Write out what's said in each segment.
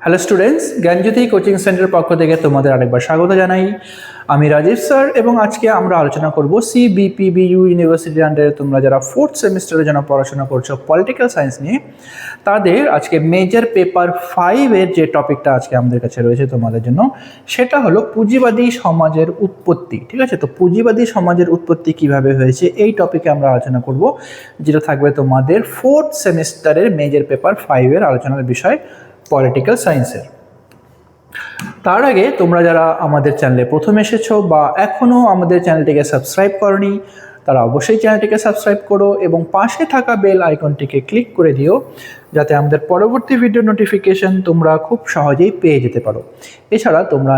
Hello students, জ্ঞানজ্যোতি coaching centre পক্ষ থেকে তোমাদের আরেকবার স্বাগত জানাই। আমি রাজীব স্যার এবং আজকে আমরা আলোচনা করব সিবিপিবিইউ ইউনিভার্সিটির আন্ডারে তোমরা যারা ফোর্থ সেমিস্টারের জন্য পড়াশোনা করছো পলিটিক্যাল সায়েন্স নিয়ে, তাদের আজকে মেজর পেপার 5-এর যে টপিকটা আজকে আমাদের কাছে রয়েছে তোমাদের জন্য, সেটা হলো পুঁজিবাদী সমাজের উৎপত্তি। ঠিক আছে, তো পুঁজিবাদী সমাজের উৎপত্তি কিভাবে হয়েছে এই টপিকে আমরা আলোচনা করব, যেটা থাকবে তোমাদের ফোর্থ সেমিস্টারের মেজর পেপার 5-এর আলোচনার বিষয় পলিটিক্যাল সায়েন্সের। তার আগে তোমরা যারা আমাদের চ্যানেলে প্রথম এসেছো বা এখনও আমাদের চ্যানেলটিকে সাবস্ক্রাইব করনি, তারা অবশ্যই চ্যানেলটিকে সাবস্ক্রাইব করো এবং পাশে থাকা বেল আইকনটিকে ক্লিক করে দিও, যাতে আমাদের পরবর্তী ভিডিও নোটিফিকেশন তোমরা খুব সহজেই পেয়ে যেতে পারো। এছাড়া তোমরা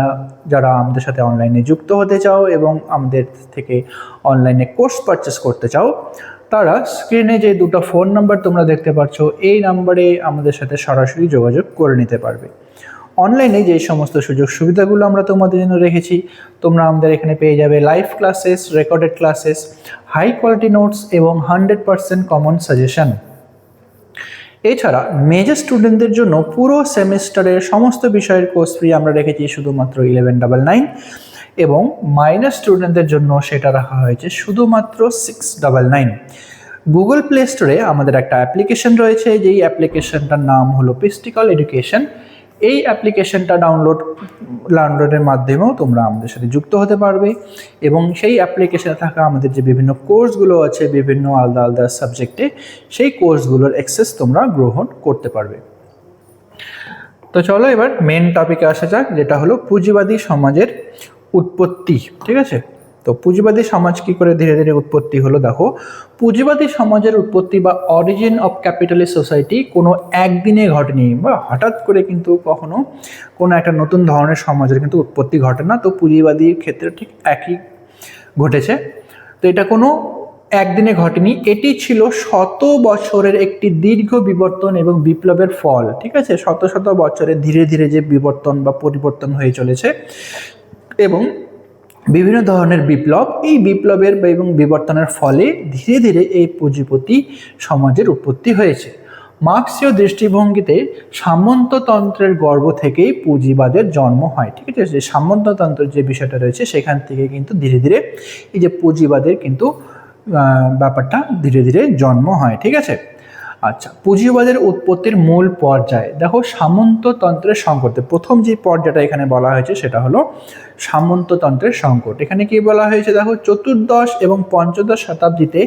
যারা আমাদের সাথে অনলাইনে যুক্ত হতে চাও এবং আমাদের থেকে অনলাইনে কোর্স পারচেস করতে চাও, তারা স্ক্রিনে যে দুটো ফোন নাম্বার তোমরা দেখতে পাচ্ছ, এই নাম্বারে আমাদের সাথে সরাসরি যোগাযোগ করে নিতে পারবে। অনলাইনে যে সমস্ত সুযোগ সুবিধাগুলো আমরা তোমাদের জন্য রেখেছি, তোমরা আমাদের এখানে পেয়ে যাবে live classes, recorded classes, high quality notes এবং 100% কমন সাজেশন। এছাড়া মেজর স্টুডেন্টদের জন্য পুরো সেমিস্টারের সমস্ত বিষয়ের কোর্স ফ্রি আমরা রেখেছি শুধুমাত্র 1199, এবং মাইনর স্টুডেন্টদের জন্য সেটা রাখা হয়েছে শুধুমাত্র 699। গুগল প্লে স্টোরে আমাদের একটা অ্যাপ্লিকেশন রয়েছে, যেই অ্যাপ্লিকেশনটার নাম হলো পিস্টিকল এডুকেশন। এই অ্যাপ্লিকেশনটা ডাউনলোডের মাধ্যমেও তোমরা আমাদের সাথে যুক্ত হতে পারবে এবং সেই অ্যাপ্লিকেশনে থাকা আমাদের যে বিভিন্ন কোর্সগুলো আছে বিভিন্ন আলাদা আলাদা সাবজেক্টে, সেই কোর্সগুলোর অ্যাক্সেস তোমরা গ্রহণ করতে পারবে। তো চলো এবার মেন টপিকে আসা যাক, যেটা হলো পুঁজিবাদী সমাজের উৎপত্তি। ঠিক আছে, তো পুঁজিবাদী সমাজ কি করে ধীরে ধীরে উৎপত্তি হলো দেখো। পুঁজিবাদী সমাজের উৎপত্তি বা অরিজিন অফ ক্যাপিটালিস্ট সোসাইটি কোনো একদিনে ঘটেনি বা হঠাৎ করে কিন্তু কখনো কোনো একটা নতুন ধরনের সমাজের কিন্তু উৎপত্তি ঘটে না। তো পুঁজিবাদীর ক্ষেত্রে ঠিক একই ঘটেছে। তো এটা কোনো একদিনে ঘটেনি, এটি ছিল শত বছরের একটি দীর্ঘ বিবর্তন এবং বিপ্লবের ফল। ঠিক আছে, শত শত বছরে ধীরে ধীরে যে বিবর্তন বা পরিবর্তন হয়ে চলেছে এবং বিভিন্ন ধরনের বিপ্লব, এই বিপ্লবের এবং বিবর্তনের ফলে ধীরে ধীরে এই পুঁজিপতি সমাজের উৎপত্তি হয়েছে। মার্ক্সীয় দৃষ্টিভঙ্গিতে সামন্ততন্ত্রের গর্ভ থেকেই পুঁজিবাদের জন্ম হয়। ঠিক আছে, যে সামন্ততন্ত্রের যে বিষয়টা রয়েছে সেখান থেকে কিন্তু ধীরে ধীরে এই যে পুঁজিবাদের কিন্তু ব্যাপারটা ধীরে ধীরে জন্ম হয়। ঠিক আছে, আচ্ছা, পুঁজিবাদের উৎপত্তির মূল পর্যায় দেখো সামন্ততন্ত্রের সংকটে প্রথম যে পর্যায়টা এখানে বলা হয়েছে সেটা হলো সামন্ততন্ত্রের সংকট। এখানে কি বলা হয়েছে দেখো, চতুর্দশ এবং পঞ্চদশ শতাব্দীতে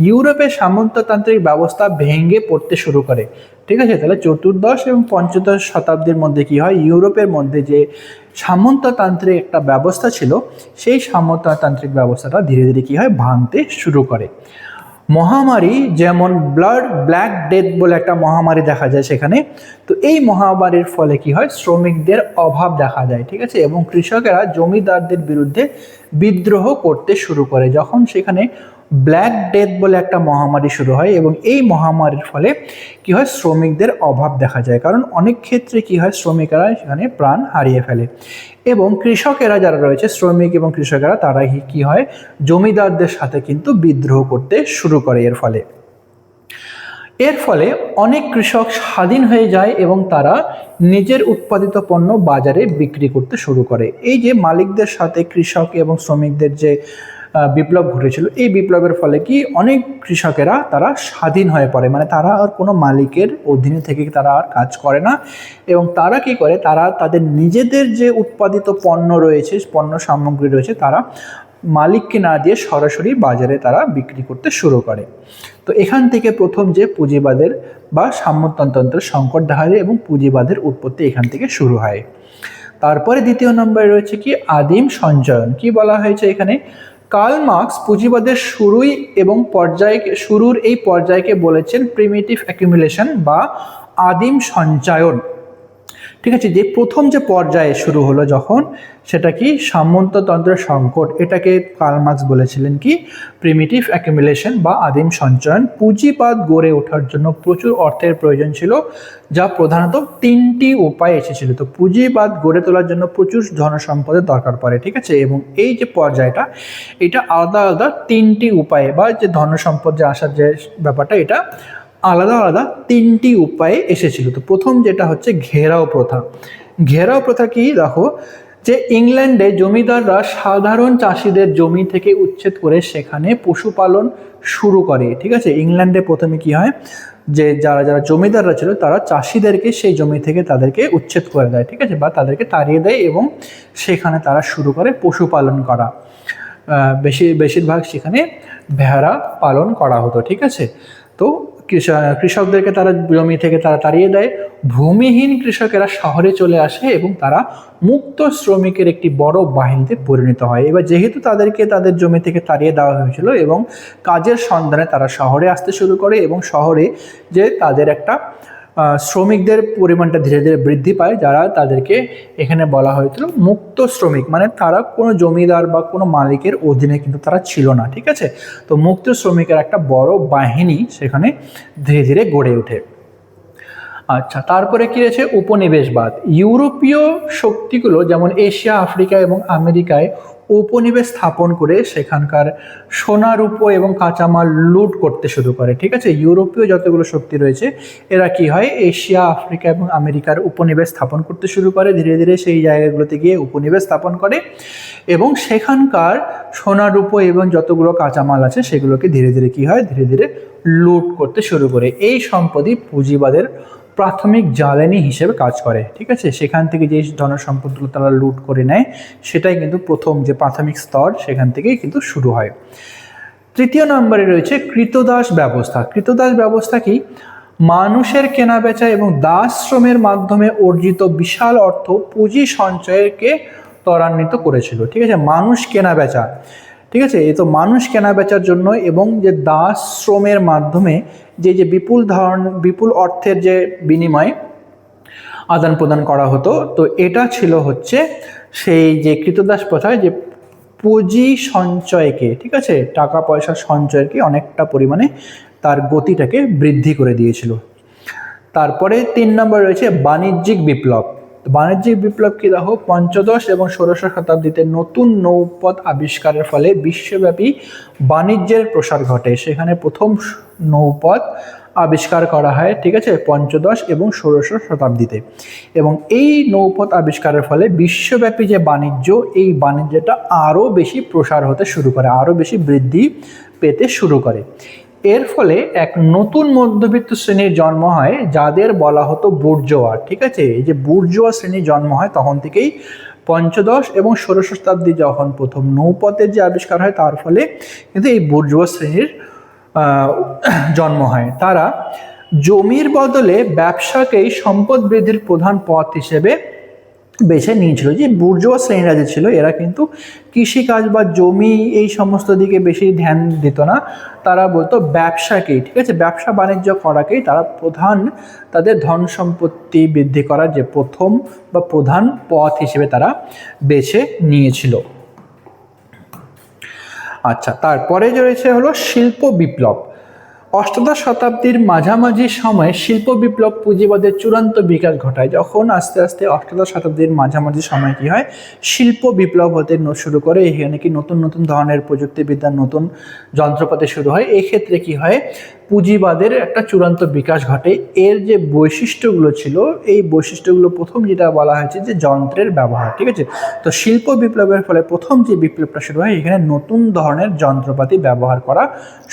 ইউরোপের সামন্ততান্ত্রিক ব্যবস্থা ভেঙে পড়তে শুরু করে। ঠিক আছে, তাহলে চতুর্দশ এবং পঞ্চদশ শতাব্দীর মধ্যে কি হয়, ইউরোপের মধ্যে যে সামন্ততান্ত্রিক একটা ব্যবস্থা ছিল, সেই সামন্ততান্ত্রিক ব্যবস্থাটা ধীরে ধীরে কি হয়, ভাঙতে শুরু করে। মহামারী, যেমন ব্ল্যাক ডেথ বলে একটা মহামারী দেখা যায় সেখানে। তো এই মহামারীর ফলে কি হয়, শ্রমিকদের অভাব দেখা যায়। ঠিক আছে, এবং কৃষকেরা জমিদারদের বিরুদ্ধে বিদ্রোহ করতে শুরু করে যখন সেখানে ব্ল্যাক ডেথ বলে একটা মহামারী শুরু হয়। এবং এই মহামারীর ফলে কি হয়, শ্রমিকদের অভাব দেখা যায়, কারণ অনেক ক্ষেত্রে কি হয়, শ্রমিকেরা সেখানে প্রাণ হারিয়ে ফেলে এবং কৃষকেরা যারা রয়েছে, শ্রমিক এবং কৃষকেরা, তারা কি হয়, জমিদারদের সাথে কিন্তু বিদ্রোহ করতে শুরু করে। এর ফলে অনেক কৃষক স্বাধীন হয়ে যায় এবং তারা নিজের উৎপাদিত পণ্য বাজারে বিক্রি করতে শুরু করে। এই যে মালিকদের সাথে কৃষক এবং শ্রমিকদের যে বিপ্লব ঘটেছিল, এই বিপ্লবের ফলে কি অনেক কৃষকেরা তারা স্বাধীন হয়ে পড়ে, মানে তারা আর কোনো মালিকের অধীনে থেকে তারা আর কাজ করে না এবং তারা কি করে, তারা তাদের নিজেদের যে উৎপাদিত পণ্য রয়েছে, পণ্য সামগ্রী রয়েছে, তারা মালিককে না দিয়ে সরাসরি বাজারে তারা বিক্রি করতে শুরু করে। তো এখান থেকে প্রথম যে পুঁজিবাদের বা সামন্ততন্ত্রের সংকট দেখা যায় এবং পুঁজিবাদের উৎপত্তি এখান থেকে শুরু হয়। তারপরে দ্বিতীয় নম্বরে রয়েছে কি, আদিম সঞ্চয়ন। কি বলা হয়েছে এখানে, কার্ল মার্কস পুঁজিবাদের শুরুর এই পর্যায়কে বলেছেন প্রিমিটিভ অ্যাকুমুলেশন বা আদিম সঞ্চয়ন। ঠিক আছে, যে প্রথম যে পর্যায়ে শুরু হলো যখন, সেটা কি সামন্ততন্ত্রের সংকট, এটাকে কার্ল মার্কস বলেছিলেন কি প্রিমিটিভ অ্যাকুমুলেশন বা আদিম সঞ্চয়ন। পুঁজিবাদ গড়ে ওঠার জন্য প্রচুর অর্থের প্রয়োজন ছিল, যা প্রধানত তিনটি উপায় এসেছিল। তো পুঁজিবাদ গড়ে তোলার জন্য প্রচুর ধনসম্পদের দরকার পড়ে। ঠিক আছে, এবং এই যে পর্যায়টা, এটা আলাদা আলাদা তিনটি উপায়ে বা যে ধনসম্পদ যে আসার যে ব্যাপারটা, এটা আলাদা আলাদা তিনটি উপায়ে এসেছিল। তো প্রথম যেটা হচ্ছে ঘেরাও প্রথা। ঘেরাও প্রথা কি দেখো, যে ইংল্যান্ডে জমিদাররা সাধারণ চাষিদের জমি থেকে উচ্ছেদ করে সেখানে পশুপালন শুরু করে। ঠিক আছে, ইংল্যান্ডে প্রথমে কি হয়, যে যারা যারা জমিদাররা ছিল তারা চাষিদেরকে সেই জমি থেকে তাদেরকে উচ্ছেদ করে দেয়, ঠিক আছে, বা তাদেরকে তাড়িয়ে দেয় এবং সেখানে তারা শুরু করে পশুপালন করা। বেশিরভাগ সেখানে ভেড়া পালন করা হতো। ঠিক আছে, তো কৃষকদেরকে তারা জমি থেকে তারা তাড়িয়ে দেয়, ভূমিহীন কৃষকেরা শহরে চলে আসে এবং তারা মুক্ত শ্রমিকের একটি বড় বাহিনীতে পরিণত হয়। এবার যেহেতু তাদেরকে তাদের জমি থেকে তাড়িয়ে দেওয়া হয়েছিল এবং কাজের সন্ধানে তারা শহরে আসতে শুরু করে এবং শহরে যে তাদের একটা শ্রমিকদের পরিমাণটা ধীরে ধীরে বৃদ্ধি পায়, যারা তাদেরকে এখানে বলা হয়েছিল মুক্ত শ্রমিক, মানে তারা কোনো জমিদার বা কোনো মালিকের অধীনে কিন্তু তারা ছিল না। ঠিক আছে, তো মুক্ত শ্রমিকের একটা বড় বাহিনী সেখানে ধীরে ধীরে গড়ে ওঠে। আচ্ছা, তারপরে কি রয়েছে উপনিবেশবাদ। ইউরোপীয় শক্তিগুলো যেমন এশিয়া, আফ্রিকা এবং আমেরিকায় উপনিবেশ স্থাপন করে সেখানকার সোনা, রূপো এবং কাঁচামাল লুট করতে শুরু করে। ঠিক আছে, ইউরোপীয় যতগুলো শক্তি রয়েছে এরা কি হয়, এশিয়া, আফ্রিকা এবং আমেরিকার উপনিবেশ স্থাপন করতে শুরু করে, ধীরে ধীরে সেই জায়গাগুলোতে গিয়ে উপনিবেশ স্থাপন করে এবং সেখানকার সোনা, রূপো এবং যতগুলো কাঁচামাল আছে সেগুলোকে ধীরে ধীরে কি হয়, ধীরে ধীরে লুট করতে শুরু করে। এই সম্পদই পুঁজিবাদের প্রাথমিক জ্বালানি হিসেবে কাজ করে। ঠিক আছে, সেখান থেকে যে ধনসম্পদগুলো তারা লুট করে নেয় সেটাই কিন্তু প্রথম যে প্রাথমিক স্তর, সেখান থেকেই কিন্তু শুরু হয়। তৃতীয় নম্বরে রয়েছে কৃতদাস ব্যবস্থা। কৃতদাস ব্যবস্থা কি, মানুষের কেনাবেচা এবং দাস শ্রমের মাধ্যমে অর্জিত বিশাল অর্থ পুঁজি সঞ্চয়কে ত্বরান্বিত করেছিল। ঠিক আছে, মানুষ কেনাবেচা, ঠিক আছে, এই তো মানুষ কেনাবেচার জন্য এবং যে দাস শ্রমের মাধ্যমে যে বিপুল অর্থের যে বিনিময় আদান প্রদান করা হতো, তো এটা ছিল হচ্ছে সেই যে কৃতদাস প্রথায় যে পুঁজি সঞ্চয়কে, ঠিক আছে, টাকা পয়সা সঞ্চয়কে অনেকটা পরিমাণে তার গতিটাকে বৃদ্ধি করে দিয়েছিল। তারপরে 3 নম্বর রয়েছে বাণিজ্যিক বিপ্লব। বাণিজ্যিক বিপ্লব কি দেখো, পঞ্চদশ এবং ষোড়শ শতাব্দীতে নতুন নৌপথ আবিষ্কারের ফলে বিশ্বব্যাপী বাণিজ্যের প্রসার ঘটে। সেখানে প্রথম নৌপথ আবিষ্কার করা হয়, ঠিক আছে, পঞ্চদশ এবং ষোড়শ শতাব্দীতে, এবং এই নৌপথ আবিষ্কারের ফলে বিশ্বব্যাপী যে বাণিজ্য, এই বাণিজ্যটা আরও বেশি প্রসার হতে শুরু করে, আরও বেশি বৃদ্ধি পেতে শুরু করে। এর ফলে এক নতুন মধ্যবিত্ত শ্রেণীর জন্ম হয় যাদের বলা হতো বুর্জোয়া। ঠিক আছে, এই যে বুর্জোয়া শ্রেণীর জন্ম হয় তখন থেকেই পঞ্চদশ এবং ষোড়শ শতাব্দী যখন প্রথম নৌপথের যে আবিষ্কার হয় তার ফলে কিন্তু এই বুর্জোয়া শ্রেণীর জন্ম হয়। তারা জমির বদলে ব্যবসাকেই সম্পদ বৃদ্ধির প্রধান পথ হিসেবে বেছে নিয়েছিল। যে বুর্জোয়া শ্রেণীরা যে ছিল এরা কিন্তু কৃষিকাজ বা জমি এই সমস্ত দিকে বেশি ধ্যান দিত না, তারা বলতো ব্যবসাকেই, ঠিক আছে, ব্যবসা বাণিজ্য করাকেই তারা প্রধান, তাদের ধন সম্পত্তি বৃদ্ধি করার যে প্রথম বা প্রধান পথ হিসেবে তারা বেছে নিয়েছিল। আচ্ছা, তারপরে যে রয়েছে হলো শিল্প বিপ্লব। অষ্টাদশ শতাব্দীর মাঝামাঝি সময়ে শিল্প বিপ্লব পুঁজিবাদের চূড়ান্ত বিকাশ ঘটায়। যখন আস্তে আস্তে অষ্টাদশ শতাব্দীর মাঝামাঝি সময় কি হয়, শিল্প বিপ্লব হতে শুরু করে, এখানে কি নতুন নতুন ধরনের প্রযুক্তিবিদ্যার নতুন যন্ত্রপাতি শুরু হয়। এই ক্ষেত্রে কি হয়, পুঁজিবাদের একটা চূড়ান্ত বিকাশ ঘটে। এর যে বৈশিষ্ট্যগুলো ছিল, এই বৈশিষ্ট্যগুলো প্রথম যেটা বলা হয়েছে যে যন্ত্রের ব্যবহার। ঠিক আছে, তো শিল্প বিপ্লবের ফলে প্রথম যে বিপ্লবটা শুরু হয়, এখানে নতুন ধরনের যন্ত্রপাতি ব্যবহার করা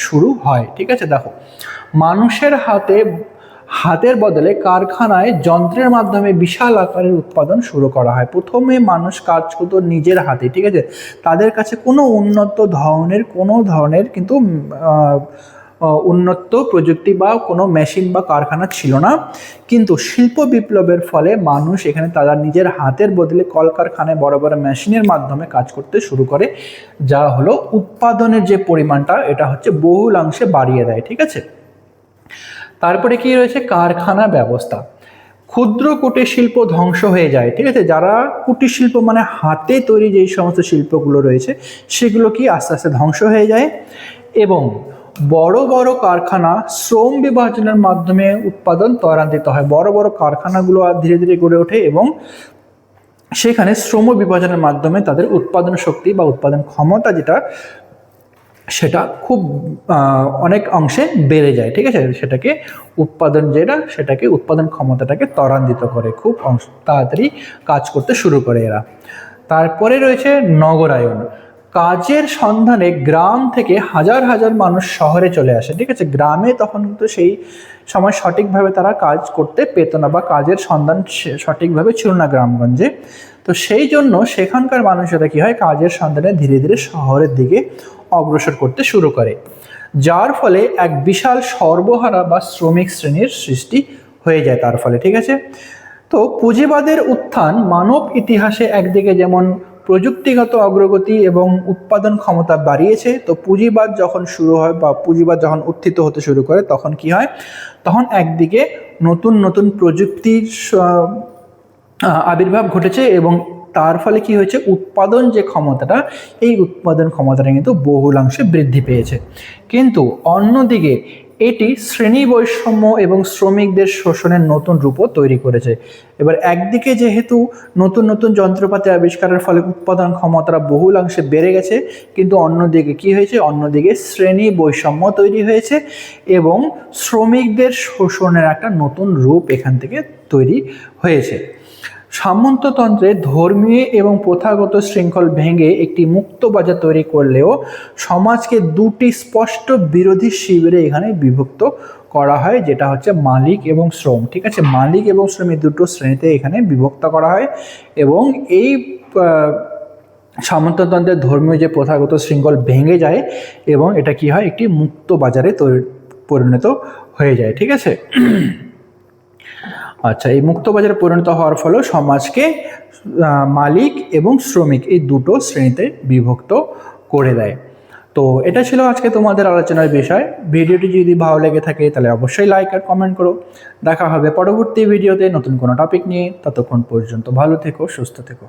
শুরু হয়। ঠিক আছে, দেখো, মানুষের হাতের বদলে কারখানায় যন্ত্রের মাধ্যমে বিশাল আকারের উৎপাদন শুরু করা হয়। প্রথমে মানুষ কাজ করতো নিজের হাতে। ঠিক আছে, তাদের কাছে কোনো উন্নত ধরনের কিন্তু উন্নত প্রযুক্তি বা কোনো মেশিন বা কারখানা ছিল না। কিন্তু শিল্প বিপ্লবের ফলে মানুষ এখানে তারা নিজের হাতের বদলে কলকারখানায় বড় বড় মেশিনের মাধ্যমে কাজ করতে শুরু করে, যা হলো উৎপাদনের যে পরিমাণটা এটা হচ্ছে বহুলাংশে বাড়িয়ে দেয়। ঠিক আছে, তারপরে কি রয়েছে কারখানা ব্যবস্থা। ক্ষুদ্র কুটির শিল্প ধ্বংস হয়ে যায়। ঠিক আছে, যারা কুটির শিল্প মানে হাতে তৈরি যেই সমস্ত শিল্পগুলো রয়েছে সেগুলো কি আস্তে আস্তে ধ্বংস হয়ে যায় এবং বড় বড় কারখানা শ্রম বিভাজনের মাধ্যমে উৎপাদন ত্বরান্বিত হয়। বড় বড় কারখানাগুলো ধীরে ধীরে গড়ে ওঠে এবং সেখানে শ্রম বিভাজনের মাধ্যমে তাদের উৎপাদন শক্তি বা উৎপাদন ক্ষমতা যেটা সেটা খুব অনেক অংশে বেড়ে যায়, ঠিক আছে। সেটাকে সেটাকে উৎপাদন ক্ষমতাটাকে ত্বরান্বিত করে, খুব তাড়াতাড়ি কাজ করতে শুরু করে এরা। তারপরে রয়েছে নগরায়ন। কাজের সন্ধানে গ্রাম থেকে হাজার হাজার মানুষ শহরে চলে আসে, ঠিক আছে। গ্রামে তখন কিন্তু সেই সময় সঠিকভাবে তারা কাজ করতে পেত না, বা কাজের সন্ধান সঠিকভাবে ছিল না গ্রামগঞ্জে। তো সেই জন্য সেখানকার মানুষেরা কি হয়, কাজের সন্ধানে ধীরে ধীরে শহরের দিকে অগ্রসর করতে শুরু করে, যার ফলে এক বিশাল সর্বহারা বা শ্রমিক শ্রেণীর সৃষ্টি হয়ে যায় তার ফলে, ঠিক আছে। তো পুঁজিবাদের উত্থান মানব ইতিহাসে একদিকে যেমন প্রযুক্তিগত অগ্রগতি এবং উৎপাদন ক্ষমতা বাড়িয়েছে, তো পুঁজিবাদ যখন শুরু হয় বা পুঁজিবাদ যখন উত্থিত হতে শুরু করে তখন কি হয়, তখন একদিকে নতুন নতুন প্রযুক্তির আবির্ভাব ঘটেছে, এবং তার ফলে কি হয়েছে, উৎপাদন যে ক্ষমতাটা, এই উৎপাদন ক্ষমতাটা কিন্তু বহুলাংশে বৃদ্ধি পেয়েছে। কিন্তু অন্যদিকে এটি শ্রেণী বৈষম্য এবং শ্রমিকদের শোষণের নতুন রূপও তৈরি করেছে। এবার একদিকে যেহেতু নতুন নতুন যন্ত্রপাতি আবিষ্কারের ফলে উৎপাদন ক্ষমতাটা বহুলাংশে বেড়ে গেছে, কিন্তু অন্যদিকে কি হয়েছে, অন্যদিকে শ্রেণী বৈষম্য তৈরি হয়েছে এবং শ্রমিকদের শোষণের একটা নতুন রূপ এখান থেকে তৈরি হয়েছে। সামন্ততন্ত্রে ধর্মীয় এবং প্রথাগত শৃঙ্খল ভেঙে একটি মুক্ত বাজার তৈরি করলেও সমাজকে দুটি স্পষ্ট বিরোধী শিবিরে এখানে বিভক্ত করা হয়, যেটা হচ্ছে মালিক এবং শ্রম, ঠিক আছে। মালিক এবং শ্রম এই দুটো শ্রেণীতে এখানে বিভক্ত করা হয়, এবং এই সামন্ততন্ত্রের ধর্মীয় যে প্রথাগত শৃঙ্খল ভেঙে যায় এবং এটা কি হয়, একটি মুক্ত বাজারে পরিণত হয়ে যায়, ঠিক আছে। আচ্ছা, এই মুক্তবাজারে পরিণত হওয়ার ফলে সমাজকে মালিক এবং শ্রমিক এই দুটো শ্রেণীতে বিভক্ত করে দেয়। তো এটা ছিল আজকে তোমাদের আলোচনার বিষয়। ভিডিওটি যদি ভালো লেগে থাকে তাহলে অবশ্যই লাইক আর কমেন্ট করো। দেখা হবে পরবর্তী ভিডিওতে নতুন কোনো টপিক নিয়ে। ততক্ষণ পর্যন্ত ভালো থেকো, সুস্থ থেকো।